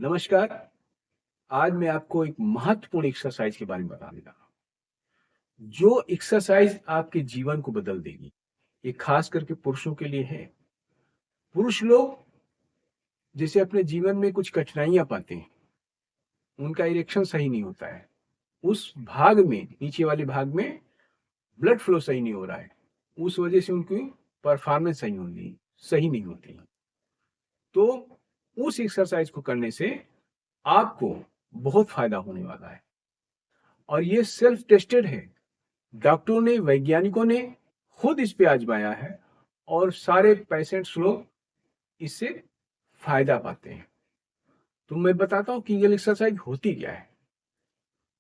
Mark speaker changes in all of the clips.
Speaker 1: नमस्कार। आज मैं आपको एक महत्वपूर्ण एक्सरसाइज के बारे में बताने जा रहा हूँ, जो एक्सरसाइज आपके जीवन को बदल देगी। ये खास करके पुरुषों के लिए है। पुरुष लोग जैसे अपने जीवन में कुछ कठिनाइयाँ पाते हैं, उनका इरेक्शन सही नहीं होता है। उस भाग में, नीचे वाले भाग में ब्लड फ्लो सही नहीं हो रहा है। उस वजह से उनकी परफॉर्मेंस सही नहीं होती। तो उस एक्सरसाइज को करने से आपको बहुत फायदा होने वाला है और ये सेल्फ टेस्टेड है। डॉक्टरों ने, वैज्ञानिकों ने खुद इस पे आजमाया है और सारे पेशेंट्स लोग इससे फायदा पाते हैं। तो मैं बताता हूँ कि ये एक्सरसाइज होती क्या है।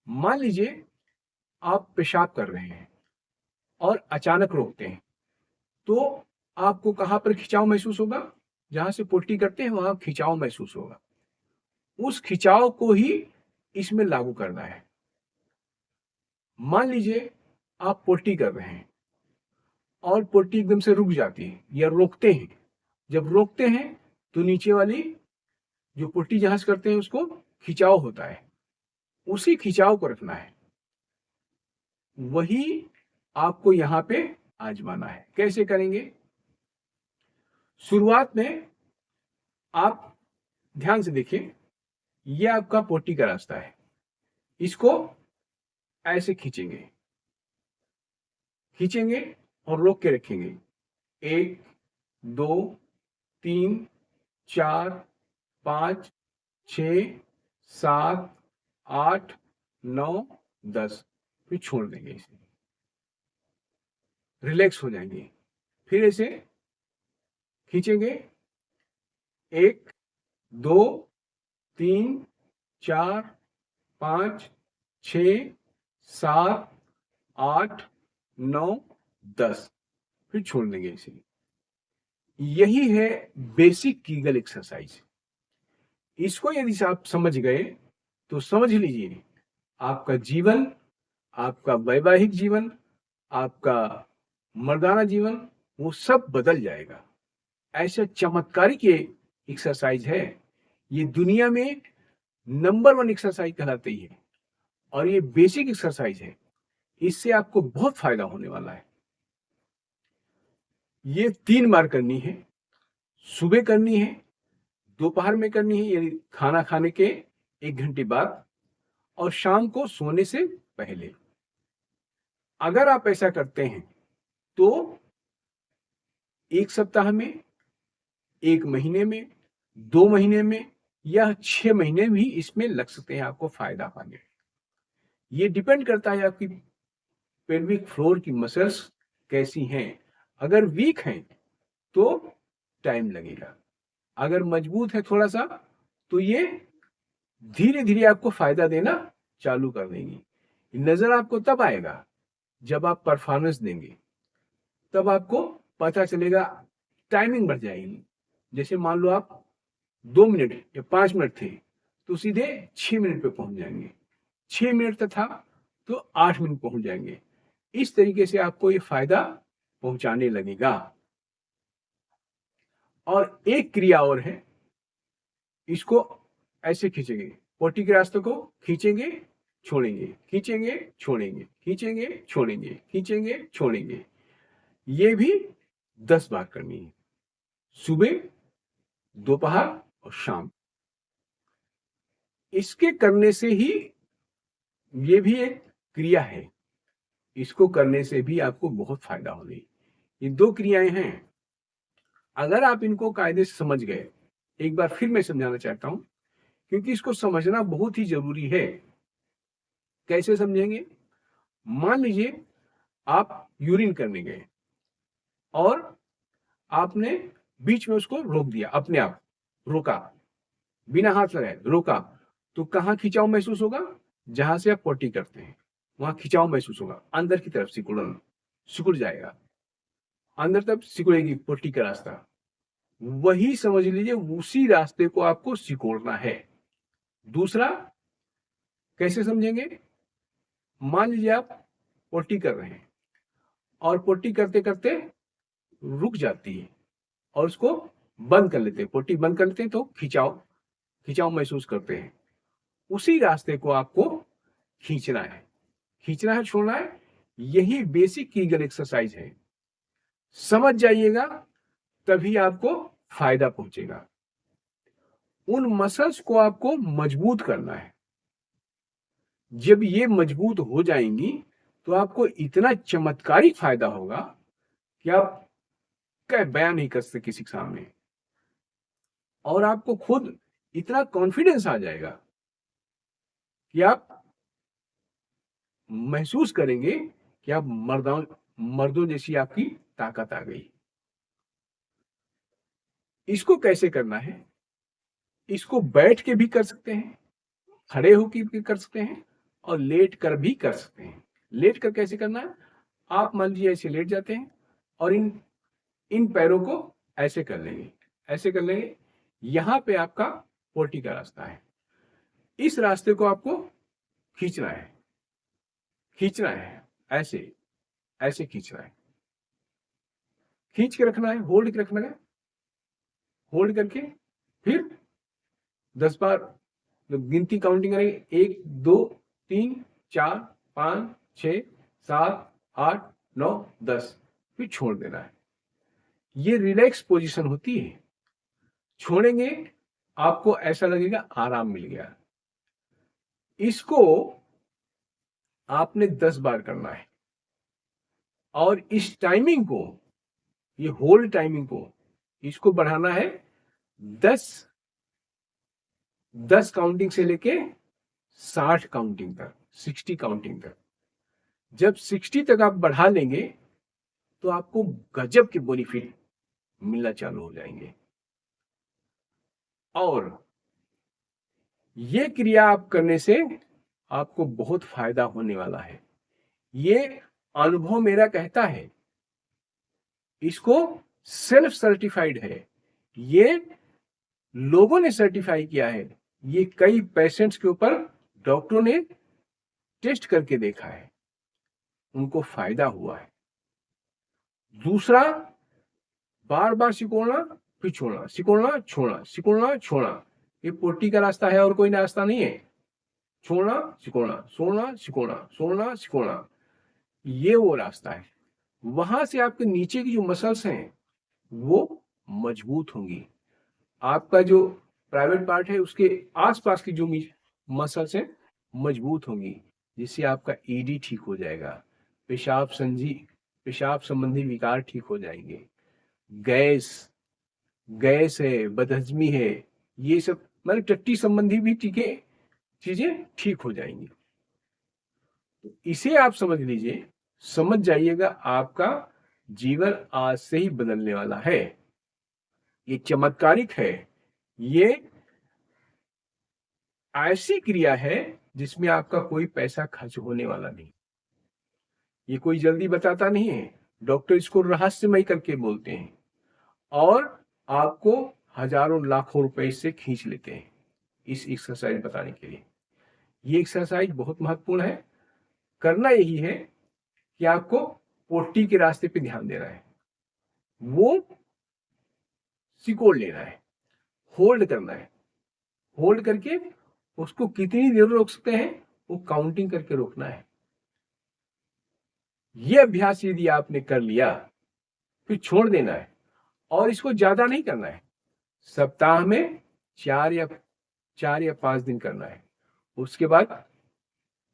Speaker 1: मान लीजिए आप पेशाब कर रहे हैं और अचानक रोकते हैं, तो आपको कहाँ पर खिंचाव महसूस होगा? जहाँ से पोटी करते हैं वहाँ खिंचाव महसूस होगा। उस खिंचाव को ही इसमें लागू करना है। मान लीजिए आप पोटी कर रहे हैं और पोटी एकदम से रुक जाती है या रोकते हैं। जब रोकते हैं तो नीचे वाली जो पोटी जहां से करते हैं उसको खिंचाव होता है, उसी खिंचाव को रखना है। वही आपको यहाँ पे आजमाना है। कैसे करेंगे? शुरुआत में आप ध्यान से देखिए, ये आपका पोटी का रास्ता है। इसको ऐसे खींचेंगे, खींचेंगे और रोक के रखेंगे। 1, 2, 3, 4, 5, 6, 7, 8, 9, 10। फिर छोड़ देंगे इसे, रिलैक्स हो जाएंगे। फिर इसे खींचेंगे। 1, 2, 3, 4, 5, 6, 7, 8, 9, 10। फिर छोड़ देंगे इसे। यही है बेसिक कीगल एक्सरसाइज। इसको यदि आप समझ गए तो समझ लीजिए आपका जीवन, आपका वैवाहिक जीवन, आपका मर्दाना जीवन, वो सब बदल जाएगा। ऐसा चमत्कारिक ये एक्सरसाइज है। ये दुनिया में नंबर 1 एक्सरसाइज कहलाती है और ये बेसिक एक्सरसाइज है। इससे आपको बहुत फायदा होने वाला है। ये 3 बार करनी है। सुबह करनी है, दोपहर में करनी है यानी खाना खाने के 1 घंटे बाद, और शाम को सोने से पहले। अगर आप ऐसा करते हैं तो 1 सप्ताह में, 1 महीने में, 2 महीने में या 6 महीने भी इसमें लग सकते हैं आपको फायदा पाने। ये डिपेंड करता है आपकी पेल्विक फ्लोर की मसल्स कैसी हैं। अगर वीक हैं तो टाइम लगेगा, अगर मजबूत है थोड़ा सा तो ये धीरे धीरे आपको फायदा देना चालू कर देंगी। नजर आपको तब आएगा जब आप परफॉर्मेंस देंगे, तब आपको पता चलेगा। टाइमिंग बढ़ जाएगी। जैसे मान लो आप 2 मिनट या 5 मिनट थे तो सीधे 6 मिनट पे पहुंच जाएंगे। 6 मिनट तक था तो 8 मिनट पहुंच जाएंगे। इस तरीके से आपको ये फायदा पहुंचाने लगेगा। और एक क्रिया और है, इसको ऐसे खींचेंगे, पोटी के रास्ते को खींचेंगे, छोड़ेंगे, खींचेंगे, छोड़ेंगे, खींचेंगे, छोड़ेंगे, खींचेंगे, छोड़ेंगे। ये भी 10 बार करनी है, सुबह, दोपहर और शाम। इसके करने से ही, ये भी एक क्रिया है, इसको करने से भी आपको बहुत फायदा होगी। ये 2 क्रियाएं हैं। अगर आप इनको कायदे से समझ गए, एक बार फिर मैं समझाना चाहता हूं क्योंकि इसको समझना बहुत ही जरूरी है। कैसे समझेंगे? मान लीजिए आप यूरिन करने गए और आपने बीच में उसको रोक दिया, अपने आप रोका, बिना हाथ लगाए रोका, तो कहाँ खिंचाव महसूस होगा? जहां से आप पोटी करते हैं वहां खिंचाव महसूस होगा। अंदर की तरफ सिकुड़न, सिकुड़ जाएगा, अंदर तक सिकुड़ेगी पोटी का रास्ता। वही समझ लीजिए, उसी रास्ते को आपको सिकोड़ना है। दूसरा कैसे समझेंगे? मान लीजिए आप पोटी कर रहे हैं और पोटी करते करते रुक जाती है और उसको बंद कर लेते हैं, पोटी बंद कर लेते हैं तो खिंचाव खिंचाव महसूस करते हैं, उसी रास्ते को आपको खींचना है। खींचना है, छोड़ना है, यही बेसिक कीगल एक्सरसाइज है। समझ जाइएगा, तभी आपको फायदा पहुंचेगा। उन मसल्स को आपको मजबूत करना है। जब ये मजबूत हो जाएंगी तो आपको इतना चमत्कारिक फायदा होगा कि आप कह बयान नहीं कर सकते किसी के सामने। और आपको खुद इतना कॉन्फिडेंस आ जाएगा कि आप महसूस करेंगे कि आप मर्दों जैसी आपकी ताकत आ गई। इसको कैसे करना है? इसको बैठ के भी कर सकते हैं, खड़े होकर भी कर सकते हैं और लेट कर भी कर सकते हैं। लेट कर कैसे करना है? आप मान लीजिए ऐसे लेट जाते हैं और इन इन पैरों को ऐसे कर लेंगे, ऐसे कर लेंगे। यहां पे आपका पोटी का रास्ता है। इस रास्ते को आपको खींचना है, खींचना है, ऐसे ऐसे खींचना है, खींच के रखना है, होल्ड के रखना है। होल्ड करके फिर 10 बार गिनती काउंटिंग करेंगे, 1 2 3 4 5 6 7 8 9 10, फिर छोड़ देना है। ये रिलैक्स पोजीशन होती है। छोड़ेंगे, आपको ऐसा लगेगा आराम मिल गया। इसको आपने 10 बार करना है और इस टाइमिंग को, ये होल्ड टाइमिंग को, इसको बढ़ाना है 10 10 काउंटिंग से लेके 60 काउंटिंग तक, 60 काउंटिंग तक। जब 60 तक आप बढ़ा लेंगे तो आपको गजब के बेनिफिट मिलना चालू हो जाएंगे। और ये क्रिया आप करने से आपको बहुत फायदा होने वाला है। ये अनुभव मेरा कहता है, इसको सेल्फ सर्टिफाइड है, ये लोगों ने सर्टिफाई किया है। ये कई पेशेंट्स के ऊपर डॉक्टरों ने टेस्ट करके देखा है, उनको फायदा हुआ है। दूसरा, बार बार सिकोड़ना फिर छोड़ना, सिकोड़ना छोड़ना, सिकोड़ना छोड़ना। ये पोटी का रास्ता है और कोई रास्ता नहीं है। छोड़ना सिकोड़ना, छोड़ना सिकोड़ना, छोड़ना सिकोड़ना, ये वो रास्ता है। वहां से आपके नीचे की जो मसल्स हैं वो मजबूत होंगी। आपका जो प्राइवेट पार्ट है उसके आसपास की जो मसल्स हैं मजबूत होंगी, जिससे आपका ईडी ठीक हो जाएगा, पेशाब संबंधी विकार ठीक हो जाएंगे। गैस गैस है, बदहजमी है, ये सब मतलब टट्टी संबंधी भी चीजें ठीक हो जाएंगी। तो इसे आप समझ लीजिए, समझ जाइएगा, आपका जीवन आज से ही बदलने वाला है। ये चमत्कारिक है। ये ऐसी क्रिया है जिसमें आपका कोई पैसा खर्च होने वाला नहीं। ये कोई जल्दी बताता नहीं है, डॉक्टर इसको रहस्यमय करके बोलते हैं और आपको हजारों लाखों रुपए इससे खींच लेते हैं इस एक्सरसाइज बताने के लिए। ये एक्सरसाइज बहुत महत्वपूर्ण है। करना यही है कि आपको पोटी के रास्ते पे ध्यान देना है, वो सिकोड़ लेना है, होल्ड करना है। होल्ड करके उसको कितनी देर रोक सकते हैं वो काउंटिंग करके रोकना है। ये अभ्यास यदि आपने कर लिया फिर छोड़ देना है और इसको ज्यादा नहीं करना है। सप्ताह में 4 या 5 दिन करना है, उसके बाद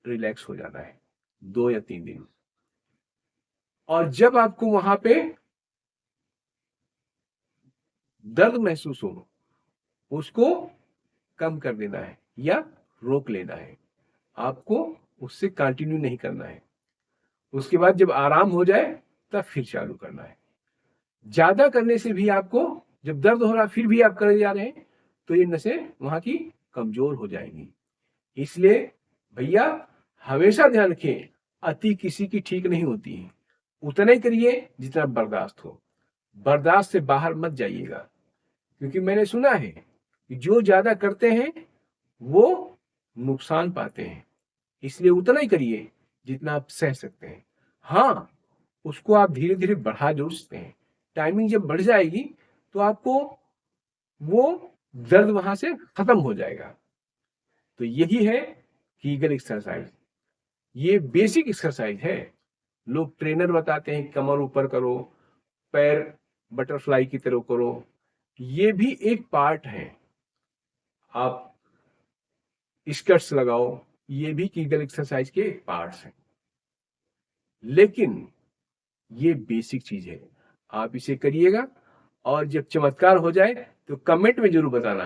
Speaker 1: रिलैक्स हो जाना है 2 या 3 दिन। और जब आपको वहां पे दर्द महसूस हो उसको कम कर देना है या रोक लेना है। आपको उससे कंटिन्यू नहीं करना है। उसके बाद जब आराम हो जाए तब फिर चालू करना है। ज्यादा करने से भी आपको, जब दर्द हो रहा फिर भी आप करे जा रहे हैं तो ये नसें वहां की कमजोर हो जाएंगी। इसलिए भैया हमेशा ध्यान रखें, अति किसी की ठीक नहीं होती है। उतना ही करिए जितना बर्दाश्त हो, बर्दाश्त से बाहर मत जाइएगा। क्योंकि मैंने सुना है कि जो ज्यादा करते हैं वो नुकसान पाते हैं। इसलिए उतना ही करिए जितना आप सह सकते हैं। हाँ, उसको आप धीरे धीरे बढ़ा जरूर सकते हैं। टाइमिंग जब बढ़ जाएगी तो आपको वो दर्द वहां से खत्म हो जाएगा। तो यही है कीगल एक्सरसाइज। ये बेसिक एक्सरसाइज है। लोग ट्रेनर बताते हैं कमर ऊपर करो, पैर बटरफ्लाई की तरह करो, ये भी एक पार्ट है। आप स्कर्ट्स लगाओ, ये भी कीगल एक्सरसाइज के पार्ट्स हैं। लेकिन ये बेसिक चीज है, आप इसे करिएगा और जब चमत्कार हो जाए तो कमेंट में जरूर बताना।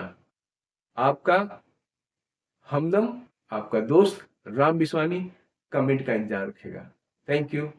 Speaker 1: आपका हमदम, आपका दोस्त राम बिस्वानी कमेंट का इंतजार रखेगा। Thank you.